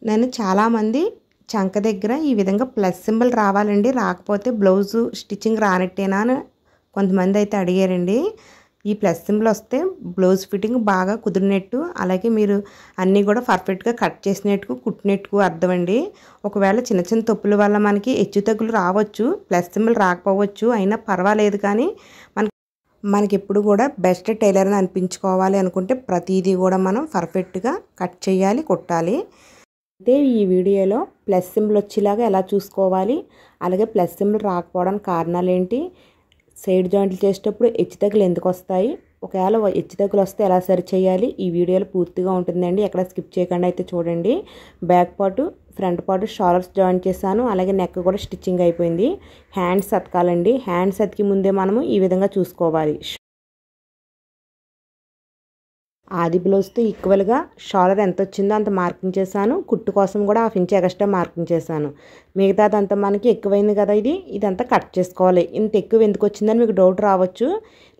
నేను చాలామంది చంక దగ్గర ఈ విధంగా ప్లస్ సింబల్ రావాలండి, రాకపోతే బ్లౌజు స్టిచ్చింగ్ రానట్టేనా అని కొంతమంది అయితే అడిగారండి. ఈ ప్లస్ సింబల్ వస్తే బ్లౌజ్ ఫిట్టింగ్ బాగా కుదిరినట్టు, అలాగే మీరు అన్నీ కూడా పర్ఫెక్ట్గా కట్ చేసినట్టు కుట్టినట్టు అర్థం అండి. ఒకవేళ చిన్న చిన్న తప్పుల వల్ల మనకి హెచ్చు తగ్గులు రావచ్చు, ప్లస్ సింబల్ రాకపోవచ్చు, అయినా పర్వాలేదు. కానీ మనకి ఎప్పుడు కూడా బెస్ట్ టైలర్ని అనిపించుకోవాలి అనుకుంటే ప్రతిదీ కూడా మనం పర్ఫెక్ట్గా కట్ చేయాలి, కుట్టాలి. అయితే ఈ వీడియోలో ప్లస్ సింబల్ వచ్చేలాగా ఎలా చూసుకోవాలి, అలాగే ప్లస్ సింబల్ రాకపోవడానికి కారణాలు ఏంటి, సైడ్ జాయింట్లు చేసేటప్పుడు హెచ్చు తగ్గులు ఎందుకు వస్తాయి, ఒకవేళ హెచ్చు తగ్గులు వస్తే ఎలా సరి చేయాలి, ఈ వీడియోలో పూర్తిగా ఉంటుందండి. ఎక్కడ స్కిప్ చేయకుండా అయితే చూడండి. Back part front part shoulders join చేశాను, అలాగే నెక్ కూడా స్టిచ్చింగ్ అయిపోయింది. హ్యాండ్స్ అతకాలండి. హ్యాండ్స్ అతికి ముందే మనము ఈ విధంగా చూసుకోవాలి. ఆది బ్లౌజ్తో ఈక్వల్గా షోల్డర్ ఎంత వచ్చిందో అంత మార్కింగ్ చేశాను. కుట్టు కోసం కూడా 1/2 ఇంచ్ ఎక్స్ట్రా మార్కింగ్ చేశాను. మిగతాదంతా మనకి ఎక్కువైంది కదా, ఇదంతా కట్ చేసుకోవాలి. ఇంత ఎక్కువ ఎందుకు వచ్చిందని మీకు డౌట్ రావచ్చు.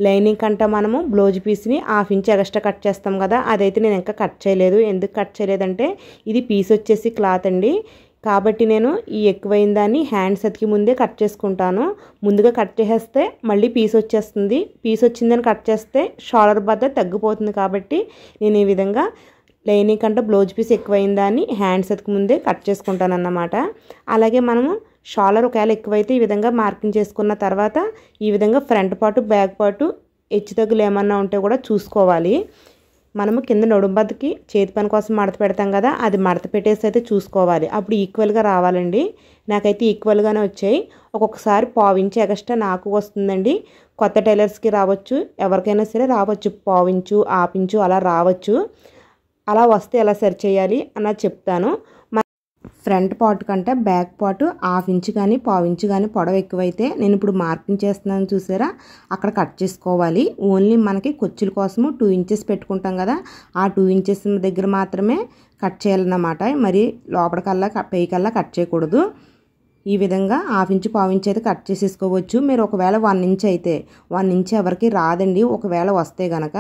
లైనింగ్ కంటే మనము బ్లౌజ్ పీస్ని 1/2 ఇంచ్ ఎక్స్ట్రా కట్ చేస్తాం కదా, అదైతే నేను ఇంకా కట్ చేయలేదు. ఎందుకు కట్ చేయలేదంటే ఇది పీస్ వచ్చేసి క్లాత్ అండి, కాబట్టి నేను ఈ ఎక్కువైన దాన్ని హ్యాండ్స్ అతికి ముందే కట్ చేసుకుంటాను. ముందుగా కట్ చేసేస్తే మళ్ళీ పీస్ వచ్చేస్తుంది. పీస్ వచ్చిందని కట్ చేస్తే షోల్డర్ బద్ద తగ్గిపోతుంది. కాబట్టి నేను ఈ విధంగా లైనింగ్ కంటే బ్లౌజ్ పీస్ ఎక్కువైన దాన్ని హ్యాండ్స్ అతికి ముందే కట్ చేసుకుంటాను అన్నమాట. అలాగే మనము షోల్డర్ ఒకవేళ ఎక్కువైతే ఈ విధంగా మార్కింగ్ చేసుకున్న తర్వాత ఈ విధంగా ఫ్రంట్ పార్ట్ బ్యాక్ పార్ట్ హెచ్చు తగ్గులు ఏమన్నా ఉంటే కూడా చూసుకోవాలి. మనము కింద నడుంబద్దకి చేతి పని కోసం మడత పెడతాం కదా, అది మడత పెట్టేసి అయితే చూసుకోవాలి. అప్పుడు ఈక్వల్గా రావాలండి. నాకైతే ఈక్వల్గానే వచ్చాయి. ఒక్కొక్కసారి 1/4 ఇంచ్ ఎక్స్ట్రా నాకు వస్తుందండి. కొత్త టైలర్స్కి రావచ్చు, ఎవరికైనా సరే రావచ్చు. 1/4 ఇంచు 1/2 ఇంచు అలా రావచ్చు. అలా వస్తే ఎలా సరి చేయాలి అన్నది చెప్తాను. ఫ్రంట్ పార్ట్ కంటే బ్యాక్ పార్ట్ 1/2 ఇంచ్ కానీ 1/4 ఇంచ్ కానీ పొడవు ఎక్కువైతే నేను ఇప్పుడు మార్కింగ్ చేస్తున్నాను చూసారా, అక్కడ కట్ చేసుకోవాలి. ఓన్లీ మనకి కుచ్చుల కోసము 2 ఇంచెస్ పెట్టుకుంటాం కదా, ఆ 2 ఇంచెస్ దగ్గర మాత్రమే కట్ చేయాలన్నమాట. మరి లోపలికల్లా పైకల్లా కట్ చేయకూడదు. ఈ విధంగా 1/2 ఇంచ్ 1/4 ఇంచ్ అయితే కట్ చేసేసుకోవచ్చు. మీరు ఒకవేళ 1 ఇంచ్ అయితే 1 ఇంచ్ ఎవరికి రాదండి. ఒకవేళ వస్తే కనుక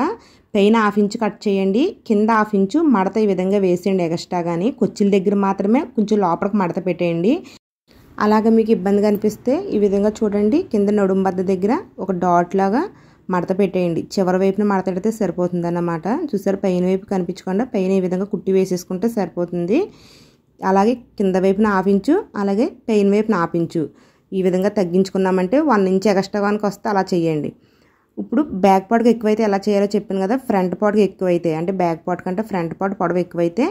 పైన 1/2 ఇంచ్ కట్ చేయండి, కింద 1/2 ఇంచు మడత ఈ విధంగా వేసేయండి ఎక్స్ట్రా. కానీ కుచ్చుల దగ్గర మాత్రమే కొంచెం లోపలికి మడత పెట్టేయండి. అలాగే మీకు ఇబ్బందిగా అనిపిస్తే ఈ విధంగా చూడండి, కింద నడుం బద్ద దగ్గర ఒక డాట్ లాగా మడత పెట్టేయండి. చివరి వైపున మడత పెడితే సరిపోతుంది అన్నమాట. చూసారు, పైన వైపు కనిపించకుండా పైన ఈ విధంగా కుట్టి వేసేసుకుంటే సరిపోతుంది. అలాగే కింద వైపున 1/2 ఇంచు, అలాగే పైన వైపున 1/2 ఇంచు ఈ విధంగా తగ్గించుకున్నామంటే 1 ఇంచ్ ఎక్స్ట్రా కనుక వస్తే అలా చేయండి. ఇప్పుడు బ్యాక్ పార్ట్కి ఎక్కువైతే ఎలా చేయాలో చెప్పాను కదా, ఫ్రంట్ పార్ట్కి ఎక్కువైతే అంటే బ్యాక్ పార్ట్ కంటే ఫ్రంట్ పార్ట్ పొడవు ఎక్కువైతే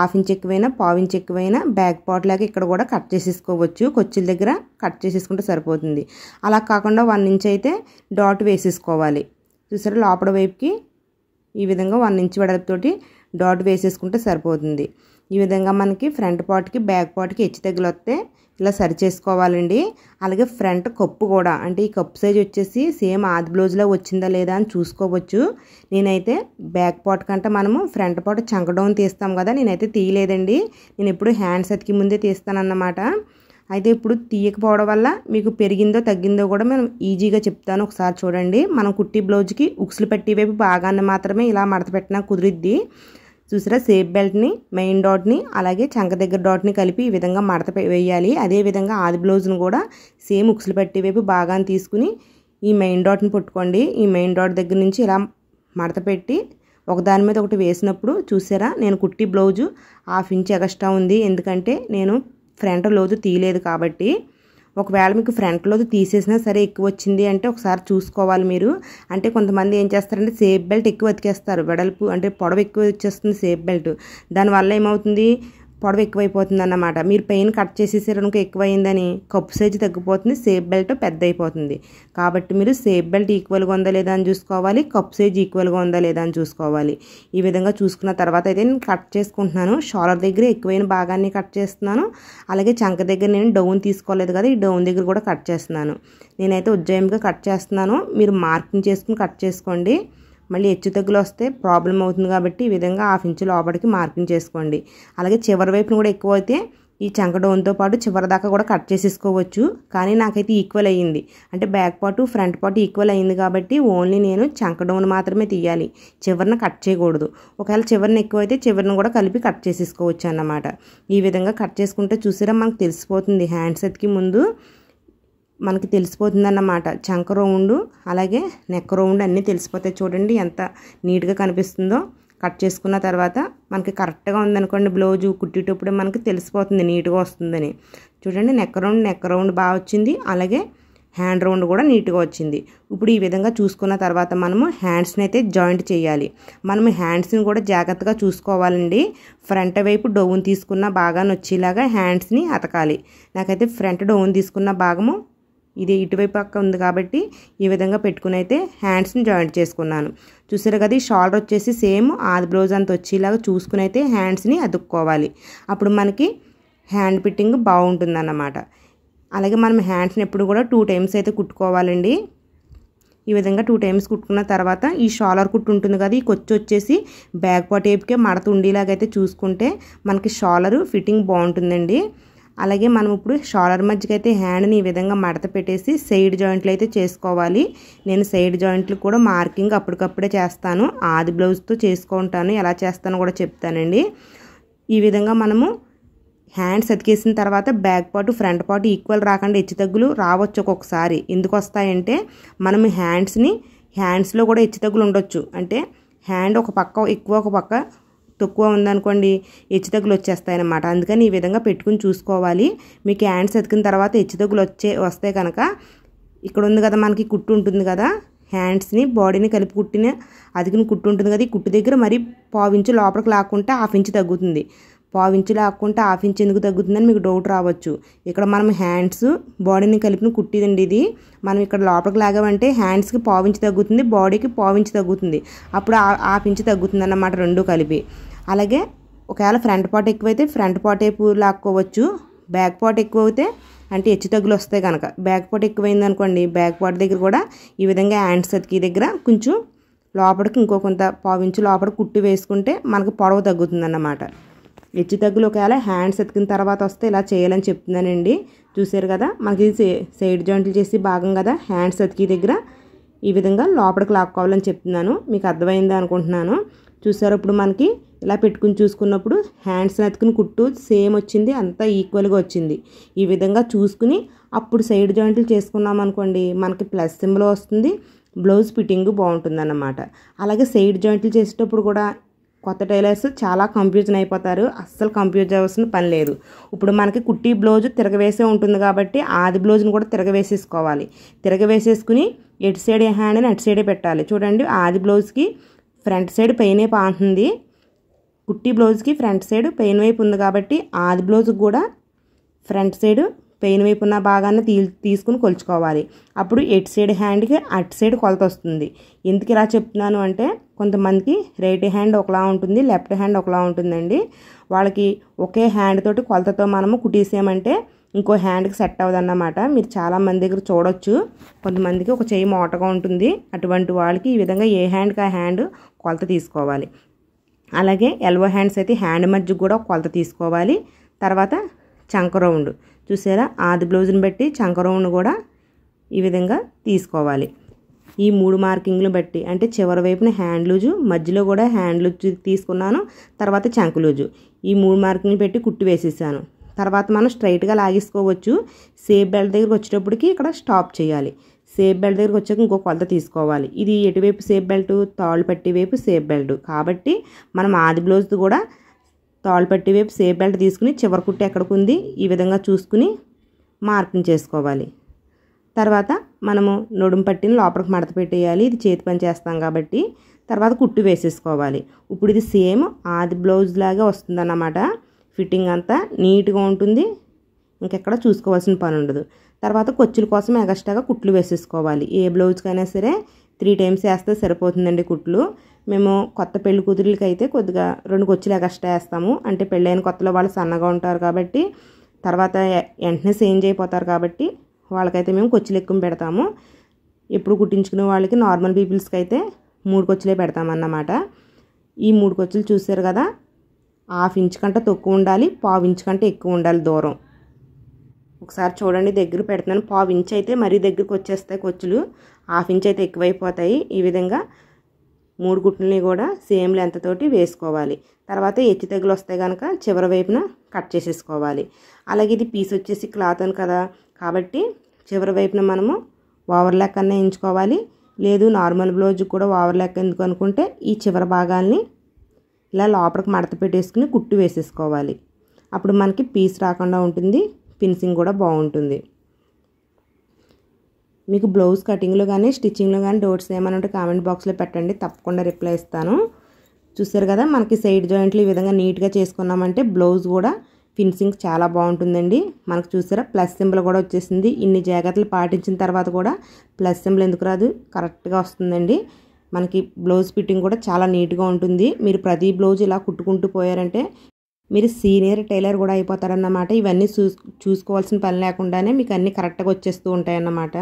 1/2 ఇంచ్ ఎక్కువైనా 1/4 ఇంచ్ ఎక్కువైనా బ్యాక్ పార్ట్ లాగా ఇక్కడ కూడా కట్ చేసేసుకోవచ్చు. కొచ్చుల దగ్గర కట్ చేసేసుకుంటే సరిపోతుంది. అలా కాకుండా 1 ఇంచ్ అయితే డాట్ వేసేసుకోవాలి. చూసారా, లోపల వైపుకి ఈ విధంగా 1 ఇంచ్ వెడల్పుతోటి డాట్ వేసేసుకుంటే సరిపోతుంది. ఈ విధంగా మనకి ఫ్రంట్ పార్ట్కి బ్యాక్ పార్ట్కి హెచ్చు తగ్గులు వస్తే ఇలా సరి చేసుకోవాలండి. అలాగే ఫ్రంట్ కప్పు కూడా, అంటే ఈ కప్పు సైజ్ వచ్చేసి సేమ్ ఆది బ్లౌజ్లో వచ్చిందా లేదా అని చూసుకోవచ్చు. నేనైతే బ్యాక్ పార్ట్ కంటే మనము ఫ్రంట్ పార్ట్ చంక డౌన్ తీస్తాం కదా, నేనైతే తీయలేదండి. నేను ఎప్పుడు హ్యాండ్స్ అతికి ముందే తీస్తానన్నమాట. అయితే ఇప్పుడు తీయకపోవడం వల్ల మీకు పెరిగిందో తగ్గిందో కూడా మనం ఈజీగా చెప్తాను. ఒకసారి చూడండి. మనం కుట్టి బ్లౌజ్కి ఉక్సులు పట్టి వైపు భాగాన్ని మాత్రమే ఇలా మడత పెట్టినా కుదిరిద్ది. చూసారా, సేఫ్ బెల్ట్ని మెయిన్ డాట్ని అలాగే చంక దగ్గర డాట్ని కలిపి ఈ విధంగా మడత వేయాలి. అదేవిధంగా ఆది బ్లౌజ్ను కూడా సేమ్ ఉక్సులు పట్టి వైపు భాగాన్ని తీసుకుని ఈ మెయిన్ డాట్ని పట్టుకోండి. ఈ మెయిన్ డాట్ దగ్గర నుంచి ఇలా మడత పెట్టి ఒకదాని మీద ఒకటి వేసినప్పుడు చూసారా, నేను కుట్టి బ్లౌజు 1/2 ఇంచ్ ఎక్స్ట్రా ఉంది. ఎందుకంటే నేను ఫ్రంట్ లోతు తీయలేదు కాబట్టి. ఒకవేళ మీకు ఫ్రంట్ లోతు తీసేసినా సరే ఎక్కువ వచ్చింది అంటే ఒకసారి చూసుకోవాలి మీరు. అంటే కొంతమంది ఏం చేస్తారంటే సేఫ్ బెల్ట్ ఎక్కువ అతికేస్తారు, వెడల్పు అంటే పొడవు ఎక్కువ వచ్చేస్తుంది సేఫ్ బెల్ట్. దానివల్ల ఏమవుతుంది, పొడవు ఎక్కువైపోతుంది అన్నమాట. మీరు పైన కట్ చేసేసారు అనుకో ఎక్కువైందని కప్పు సైజు తగ్గిపోతుంది, సేఫ్ బెల్ట్ పెద్ద అయిపోతుంది. కాబట్టి మీరు సేఫ్ బెల్ట్ ఈక్వల్గా ఉందా లేదా అని చూసుకోవాలి, కప్పు సైజు ఈక్వల్గా ఉందా లేదా అని చూసుకోవాలి. ఈ విధంగా చూసుకున్న తర్వాత అయితే నేను కట్ చేసుకుంటున్నాను. షోల్డర్ దగ్గర ఎక్కువైన భాగాన్ని కట్ చేస్తున్నాను. అలాగే చంక దగ్గర నేను డౌన్ తీసుకోలేదు కదా, ఈ డౌన్ దగ్గర కూడా కట్ చేస్తున్నాను. నేనైతే ఉజ్జాయింపుగా కట్ చేస్తున్నాను. మీరు మార్కింగ్ చేసుకుని కట్ చేసుకోండి. మళ్ళీ హెచ్చు తగ్గులు వస్తే ప్రాబ్లం అవుతుంది కాబట్టి ఈ విధంగా 1/2 ఇంచ్ లోపలికి మార్కింగ్ చేసుకోండి. అలాగే చివరి వైపున కూడా ఎక్కువ అయితే ఈ చంక డౌన్తో పాటు చివరి దాకా కూడా కట్ చేసేసుకోవచ్చు. కానీ నాకైతే ఈక్వల్ అయ్యింది, అంటే back part front part equal అయ్యింది కాబట్టి ఓన్లీ నేను చంక డౌన్ మాత్రమే తీయాలి, చివరిన కట్ చేయకూడదు. ఒకవేళ చివరిని ఎక్కువ అయితే చివరిని కూడా కలిపి కట్ చేసేసుకోవచ్చు అన్నమాట. ఈ విధంగా కట్ చేసుకుంటే చూసారా మనకు తెలిసిపోతుంది, హ్యాండ్ సెట్కి ముందు మనకి తెలిసిపోతుంది అన్నమాట. చంక రౌండ్ అలాగే నెక్ రౌండ్ అన్నీ తెలిసిపోతాయి. చూడండి ఎంత నీట్గా కనిపిస్తుందో. కట్ చేసుకున్న తర్వాత మనకి కరెక్ట్గా ఉందనుకోండి బ్లౌజు కుట్టేటప్పుడే మనకి తెలిసిపోతుంది నీట్గా వస్తుందని. చూడండి నెక్ రౌండ్ బాగా వచ్చింది, అలాగే హ్యాండ్ రౌండ్ కూడా నీట్గా వచ్చింది. ఇప్పుడు ఈ విధంగా చూసుకున్న తర్వాత మనము హ్యాండ్స్ని అయితే జాయింట్ చేయాలి. మనము హ్యాండ్స్ని కూడా జాగ్రత్తగా చూసుకోవాలండి. ఫ్రంట్ వైపు డౌన్ తీసుకున్న భాగాన్ని వచ్చేలాగా హ్యాండ్స్ని అతకాలి. నాకైతే ఫ్రంట్ డౌన్ తీసుకున్న భాగము ఇది ఇటువైపు పక్క ఉంది కాబట్టి ఈ విధంగా పెట్టుకుని అయితే హ్యాండ్స్ని జాయింట్ చేసుకున్నాను. చూసారు కదా, ఈ షోల్డర్ వచ్చేసి సేమ్ ఆది బ్లౌజ్ అంత వచ్చేలాగా చూసుకుని అయితే హ్యాండ్స్ని అతుక్కోవాలి. అప్పుడు మనకి హ్యాండ్ ఫిట్టింగ్ బాగుంటుందన్నమాట. అలాగే మనం హ్యాండ్స్ని ఎప్పుడు కూడా 2 టైమ్స్ అయితే కుట్టుకోవాలండి. ఈ విధంగా 2 టైమ్స్ కుట్టుకున్న తర్వాత ఈ షోల్డర్ కుట్టు ఉంటుంది కదా, ఈ కొచ్చి వచ్చేసి బ్యాక్ పార్ట్ వైపుకే మడత ఉండేలాగైతే చూసుకుంటే మనకి షోల్డర్ ఫిట్టింగ్ బాగుంటుందండి. అలాగే మనం ఇప్పుడు షోల్డర్ మధ్యకి అయితే హ్యాండ్ని ఈ విధంగా మడత పెట్టేసి సైడ్ జాయింట్లు అయితే చేసుకోవాలి. నేను సైడ్ జాయింట్లు కూడా మార్కింగ్ అప్పటికప్పుడే చేస్తాను, ఆది బ్లౌజ్తో చేసుకుంటాను. ఎలా చేస్తానో కూడా చెప్తానండి. ఈ విధంగా మనము హ్యాండ్స్ అతికేసిన తర్వాత back part front part equal రాకుండా హెచ్చుతగ్గులు రావచ్చు ఒక్కొక్కసారి. ఎందుకు వస్తాయంటే మనం హ్యాండ్స్లో కూడా హెచ్చుతగ్గులు ఉండొచ్చు. అంటే హ్యాండ్ ఒక పక్క ఎక్కువ ఒక పక్క తక్కువ ఉందనుకోండి హెచ్చుతగ్గులు వచ్చేస్తాయన్నమాట. అందుకని ఈ విధంగా పెట్టుకుని చూసుకోవాలి. మీకు హ్యాండ్స్ అతికిన తర్వాత హెచ్చుతగ్గులు వస్తే కనుక ఇక్కడ ఉంది కదా మనకి కుట్టు ఉంటుంది కదా, హ్యాండ్స్ని బాడీని కలిపి అతికిన కుట్టు ఉంటుంది కదా, ఈ కుట్టు దగ్గర మరి 1/2 ఇంచు లోపలికి లాక్కుంటే 1/2 ఇంచు తగ్గుతుంది. 1/2 ఇంచు లాక్కుంటే 1/2 ఇంచు ఎందుకు తగ్గుతుందని మీకు డౌట్ రావచ్చు. ఇక్కడ మనం హ్యాండ్స్ బాడీని కలిపిన కుట్టిదండి ఇది. మనం ఇక్కడ లోపలికి లాగామంటే హ్యాండ్స్కి 1/2 ఇంచు తగ్గుతుంది, బాడీకి 1/2 ఇంచు తగ్గుతుంది. అప్పుడు 1/2 ఇంచు తగ్గుతుంది అన్నమాట రెండు కలిపి. అలాగే ఒకవేళ ఫ్రంట్ పార్ట్ ఎక్కువైతే ఫ్రంట్ పార్ట్ వైపు లాక్కోవచ్చు. బ్యాక్ పార్ట్ ఎక్కువ అయితే అంటే హెచ్చు తగ్గులు వస్తాయి కనుక బ్యాక్ పార్ట్ ఎక్కువైంది అనుకోండి, బ్యాక్ పార్ట్ దగ్గర కూడా ఈ విధంగా హ్యాండ్స్ అతికి దగ్గర కొంచెం లోపలికి ఇంకో కొంత 1/2 ఇంచు లోపలికి కుట్టి వేసుకుంటే మనకు పొడవు తగ్గుతుంది అన్నమాట. హెచ్చు తగ్గులు ఒకవేళ హ్యాండ్స్ అతికిన తర్వాత వస్తే ఇలా చేయాలని చెప్తున్నానండి. చూసారు కదా, మనకి సైడ్ జాయింట్లు చేసి భాగం కదా, హ్యాండ్స్ అతికి దగ్గర ఈ విధంగా లోపలికి లాక్కోవాలని చెప్తున్నాను. మీకు అర్థమైంది అనుకుంటున్నాను. చూసారు, ఇప్పుడు మనకి ఇలా పెట్టుకుని చూసుకున్నప్పుడు హ్యాండ్స్ని అతుకుని కుట్టు సేమ్ వచ్చింది, అంతా ఈక్వల్గా వచ్చింది. ఈ విధంగా చూసుకుని అప్పుడు సైడ్ జాయింట్లు చేసుకున్నాం అనుకోండి మనకి ప్లస్ సింబల్ వస్తుంది, బ్లౌజ్ ఫిట్టింగ్ బాగుంటుంది అన్నమాట. అలాగే సైడ్ జాయింట్లు చేసేటప్పుడు కూడా కొత్త టైలర్స్ చాలా కన్ఫ్యూజన్ అయిపోతారు. అస్సలు కన్ఫ్యూజ్ అవ్వాల్సిన పని లేదు. ఇప్పుడు మనకి కుట్టి బ్లౌజ్ తిరగవేసే ఉంటుంది కాబట్టి ఆది బ్లౌజ్ని కూడా తిరగవేసేసుకోవాలి. తిరగవేసేసుకుని ఎటు సైడ్ హ్యాండ్ని అటు సైడే పెట్టాలి. చూడండి, ఆది బ్లౌజ్కి ఫ్రంట్ సైడ్ పైనే పాంటుంది, కుట్టి బ్లౌజ్కి ఫ్రంట్ సైడ్ పెయిన్ వైపు ఉంది కాబట్టి ఆది బ్లౌజ్కి కూడా ఫ్రంట్ సైడ్ పెయిన్ వైపు ఉన్న భాగాన్ని తీసుకుని కొలుచుకోవాలి. అప్పుడు ఎటు సైడ్ హ్యాండ్కి అటు సైడ్ కొలత వస్తుంది. ఎందుకు ఇలా చెప్తున్నాను అంటే కొంతమందికి రైట్ హ్యాండ్ ఒకలా ఉంటుంది, లెఫ్ట్ హ్యాండ్ ఒకలా ఉంటుందండి. వాళ్ళకి ఒకే హ్యాండ్ తోటి కొలతతో మనము కుట్టేసామంటే ఇంకో హ్యాండ్కి సెట్ అవ్వదన్నమాట. మీరు చాలామంది దగ్గర చూడొచ్చు, కొంతమందికి ఒక చెయ్యి మోటగా ఉంటుంది. అటువంటి వాళ్ళకి ఈ విధంగా ఏ హ్యాండ్కి ఆ హ్యాండ్ కొలత తీసుకోవాలి. అలాగే ఎల్బో హ్యాండ్స్ అయితే హ్యాండ్ మధ్య కూడా కొలత తీసుకోవాలి. తర్వాత చంక రౌండ్ చూసారా, ఆది బ్లౌజ్ని బట్టి చంక రౌండ్ కూడా ఈ విధంగా తీసుకోవాలి. ఈ 3 మార్కింగ్లు బట్టి అంటే చివరి వైపున హ్యాండ్ లూజు, మధ్యలో కూడా హ్యాండ్ లూజ్ తీసుకున్నాను, తర్వాత చంక లూజు, ఈ 3 మార్కింగ్లు పెట్టి కుట్టి వేసేసాను. తర్వాత మనం స్ట్రైట్గా లాగేసుకోవచ్చు. సేఫ్ బెల్ట్ దగ్గరికి వచ్చేటప్పటికి ఇక్కడ స్టాప్ చేయాలి. సేఫ్ బెల్ట్ దగ్గరికి వచ్చాక ఇంకో కొలత తీసుకోవాలి. ఇది ఎటువైపు సేఫ్ బెల్ట్, తాళ్ళు పట్టి వైపు సేఫ్ బెల్ట్ కాబట్టి మనం ఆది బ్లౌజ్ కూడా తాళ్ళు పట్టి వైపు సేఫ్ బెల్ట్ తీసుకుని చివరి కుట్టి ఎక్కడికి ఉంది ఈ విధంగా చూసుకుని మార్కింగ్ చేసుకోవాలి. తర్వాత మనము నడుము పట్టిని లోపలికి మడత పెట్టేయాలి. ఇది చేతి పని చేస్తాం కాబట్టి తర్వాత కుట్టు వేసేసుకోవాలి. ఇప్పుడు ఇది సేమ్ ఆది బ్లౌజ్ లాగా వస్తుందన్నమాట. ఫిట్టింగ్ అంతా నీట్గా ఉంటుంది, ఇంకెక్కడ చూసుకోవాల్సిన పని ఉండదు. తర్వాత కొచ్చుల కోసం ఎగస్ట్రాగా కుట్లు వేసేసుకోవాలి. ఏ బ్లౌజ్కైనా సరే 3 టైమ్స్ వేస్తే సరిపోతుందండి కుట్లు. మేము కొత్త పెళ్లి కూతురులకి అయితే కొద్దిగా 2 కొచ్చులు ఎగస్ట్రా వేస్తాము. అంటే పెళ్ళైన కొత్తలో వాళ్ళు సన్నగా ఉంటారు కాబట్టి తర్వాత వెంటనే చేంజ్ అయిపోతారు కాబట్టి వాళ్ళకైతే మేము కొచ్చులు ఎక్కువ పెడతాము. ఎప్పుడు కుట్టించుకునే వాళ్ళకి నార్మల్ పీపుల్స్కి అయితే 3 కొచ్చులే పెడతామన్నమాట. ఈ 3 కొచ్చులు చూసారు కదా, హాఫ్ ఇంచ్ కంటే తక్కువ ఉండాలి, పావు ఇంచ్ కంటే ఎక్కువ ఉండాలి దూరం. ఒకసారి చూడండి, దగ్గర పెడుతున్నాను. పావు ఇంచ్ అయితే మరీ దగ్గరికి వచ్చేస్తాయి కుచ్చులు, హాఫ్ ఇంచ్ అయితే ఎక్కువైపోతాయి. ఈ విధంగా 3 కుట్లని కూడా సేమ్ లెంత్ తోటి వేసుకోవాలి. తర్వాత హెచ్చు తగ్గులు వస్తే కనుక చివరి వైపున కట్ చేసేసుకోవాలి. అలాగే ఇది పీస్ వచ్చేసి క్లాత్ అని కదా, కాబట్టి చివరి వైపున మనము ఓవర్లాక్ అన్న ఎంచుకోవాలి. లేదు నార్మల్ బ్లౌజ్ కూడా ఓవర్లాక్ ఎందుకు అనుకుంటే ఈ చివరి భాగాల్ని ఇలా లోపలికి మడత పెట్టేసుకుని కుట్టు వేసేసుకోవాలి. అప్పుడు మనకి పీస్ రాకుండా ఉంటుంది, ఫినిషింగ్ కూడా బాగుంటుంది. మీకు బ్లౌజ్ కటింగ్లో కానీ స్టిచ్చింగ్లో కానీ డౌట్స్ ఏమైనా ఉంటే కామెంట్ బాక్స్లో పెట్టండి, తప్పకుండా రిప్లై ఇస్తాను. చూసారు కదా, మనకి సైడ్ జాయింట్లు ఈ విధంగా నీట్గా చేసుకున్నామంటే బ్లౌజ్ కూడా ఫినిషింగ్ చాలా బాగుంటుందండి. మనకు చూసారా ప్లస్ సింబల్ కూడా వచ్చేసింది. ఇన్ని జాగ్రత్తలు పాటించిన తర్వాత కూడా ప్లస్ సింబల్ ఎందుకు రాదు, కరెక్ట్గా వస్తుందండి. మనకి బ్లౌజ్ ఫిట్టింగ్ కూడా చాలా నీట్గా ఉంటుంది. మీరు ప్రతి బ్లౌజ్ ఇలా కుట్టుకుంటూ పోయారంటే మీరు సీనియర్ టైలర్ కూడా అయిపోతారన్నమాట. ఇవన్నీ చూసుకోవాల్సిన పని లేకుండానే మీకు అన్నీ కరెక్ట్గా వచ్చేస్తూ ఉంటాయన్నమాట.